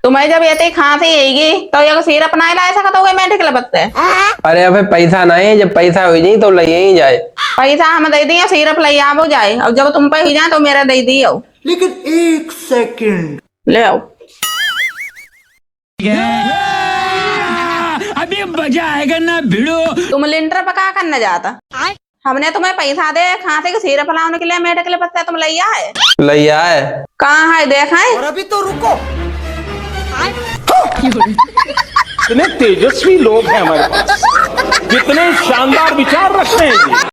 तुम्हें जब ये खांसी आएगी तो ये सिरप नहीं ला सकते हो मेडिकल बत्ते। अरे अबे पैसा नहीं, जब पैसा हो जाए तो ले ही जाए। पैसा हम दे दिए, सिरप ले आवो जाए। अब जब तुम पे हो जाए तो मेरा दे दियो। लेकिन 1 सेकंड ले आओ। अभी मजा आएगा ना भिड़ो। तुम लिंटर पका करने जाता, हमने तुम्हें पैसा दे खांसी के सिरप लाने के लिए मेडिकल बत्ते, तुम ले आए। ले आए कहाँ है देखा है? और अभी तो रुको। इतने तेजस्वी लोग हैं हमारे पास, कितने शानदार विचार रखते हैं जी।